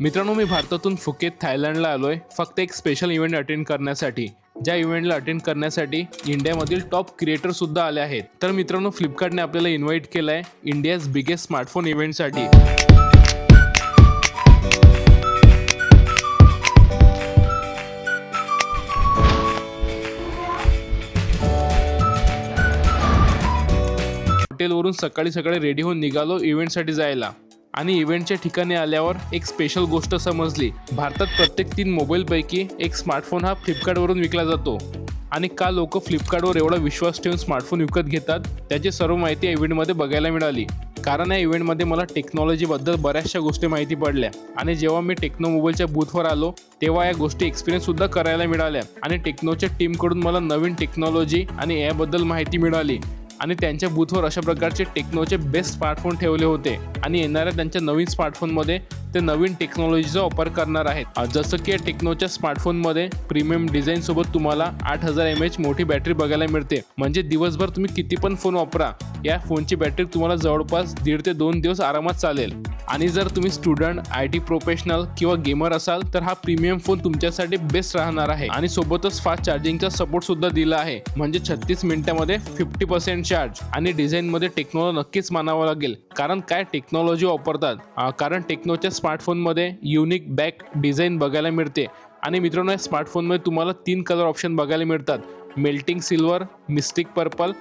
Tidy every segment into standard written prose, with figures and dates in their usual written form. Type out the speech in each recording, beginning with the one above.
मित्रांनो, मी भारतातून फुकेत थायलंडला आलोय फक्त एक स्पेशल इव्हेंट अटेंड करण्यासाठी. ज्या इव्हेंटला अटेंड करण्यासाठी इंडियामधील टॉप क्रिएटर सुद्धा आले आहेत. तर मित्रांनो, फ्लिपकार्टने आपल्याला इन्व्हाइट केलंय इंडियाज बिगेस्ट स्मार्टफोन इव्हेंटसाठी. हॉटेलवरून सकाळी सकाळी रेडी होऊन निघालो इव्हेंटसाठी जायला. आणि इव्हेंटच्या ठिकाणी आल्यावर एक स्पेशल गोष्ट समजली. भारतात प्रत्येक 3 मोबाईलपैकी एक स्मार्टफोन हा फ्लिपकार्टवरून विकला जातो. आणि का लोक फ्लिपकार्टवर एवढा विश्वास ठेवून स्मार्टफोन विकत घेतात त्याची सर्व माहिती या इव्हेंटमध्ये बघायला मिळाली. कारण या इव्हेंटमध्ये मला टेक्नॉलॉजीबद्दल बऱ्याचशा गोष्टी माहिती पडल्या. आणि जेव्हा मी टेक्नो मोबाईलच्या बूथवर आलो तेव्हा या गोष्टी एक्सपिरियन्ससुद्धा करायला मिळाल्या. आणि टेक्नोच्या टीमकडून मला नवीन टेक्नॉलॉजी आणि याबद्दल माहिती मिळाली. आणि त्यांच्या बूथवर अशा प्रकारचे टेक्नोचे बेस्ट स्मार्टफोन ठेवले होते. आणि येणाऱ्या त्यांच्या नवीन स्मार्टफोनमध्ये ते नवीन टेक्नॉलॉजीचा वापर करणार आहेत. जसं की टेक्नोच्या स्मार्टफोनमध्ये प्रीमियम डिझाईनसोबत तुम्हाला 8000 mAh मोठी बॅटरी बघायला मिळते. म्हणजे दिवसभर तुम्ही किती पण फोन वापरा, या फोनची बॅटरी तुम्हाला जवळपास 1.5 ते 2 दिवस आरामात चालेल. आणि जर तुम्ही स्टुडंट, IT प्रोफेशनल किंवा गेमर असाल तर हा प्रीमियम फोन तुमच्यासाठी बेस्ट राहणार आहे. आणि सोबतच फास्ट चार्जिंगचा सपोर्ट सुद्धा दिला आहे. म्हणजे 36 मिनिटांमध्ये 50% चार्ज. आणि डिझाईनमध्ये टेक्नोला नक्कीच मानावं लागेल. कारण काय टेक्नॉलॉजी वापरतात. कारण टेक्नोच्या स्मार्टफोनमध्ये युनिक बॅक डिझाईन बघायला मिळते. आणि मित्रांनो, या स्मार्टफोनमध्ये तुम्हाला 3 कलर ऑप्शन बघायला मिळतात. Melting silver, mistake purple,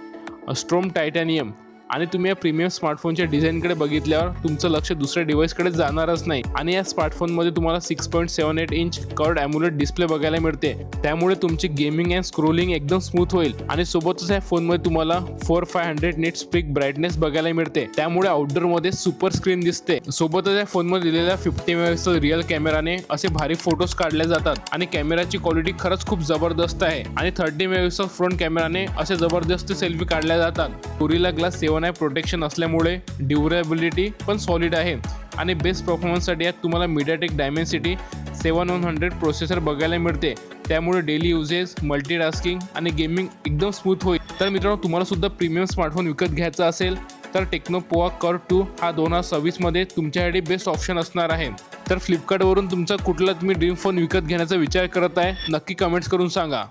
स्ट्रोम titanium. आणि तुम्ही या प्रीमियम स्मार्टफोनच्या डिझाईनकडे बघितल्यावर तुमचं लक्ष दुसऱ्या डिव्हाइसकडे जाणारच नाही. आणि या स्मार्टफोनमध्ये तुम्हाला 6.78 इंच कर्व्ड AMOLED डिस्प्ले बघायला मिळते. त्यामुळे तुमची गेमिंग अँड स्क्रोलिंग एकदम स्मूथ होईल. आणि सोबतच या फोनमध्ये तुम्हाला 4500 निट्स पीक ब्राईटनेस बघायला मिळते. त्यामुळे आउटडोअरमध्ये सुपर स्क्रीन दिसते. सोबतच या फोनमध्ये दिलेल्या 50 मेगापिक्सल रिअल कॅमेराने असे भारी फोटोज काढले जातात. आणि कॅमेराची क्वालिटी खरंच खूप जबरदस्त आहे. आणि 30 मेगापिक्सल फ्रंट कॅमेराने असे जबरदस्त सेल्फी काढल्या जातात. गोरिल्ला ग्लास 7 प्रोटेक्शन असल्यामुळे ड्युरेबिलिटी पण सॉलिड आहे. आणि बेस्ट परफॉर्मन्ससाठी यात तुम्हाला MediaTek Dimensity 7100 प्रोसेसर बघायला मिळते. त्यामुळे डेली युजेस, मल्टीटास्किंग आणि गेमिंग एकदम स्मूथ होईल. तर मित्रांनो, तुम्हाला सुद्धा प्रीमियम स्मार्टफोन विकत घ्यायचा असेल तर टेक्नो पोवा कर्व 2 हा 2026 मध्ये तुमच्यासाठी बेस्ट ऑप्शन असणार आहे. तर फ्लिपकार्टवरून तुमचा कुठला तुम्ही ड्रीम फोन विकत घेण्याचा विचार करत आहे नक्की कमेंट्स करून सांगा.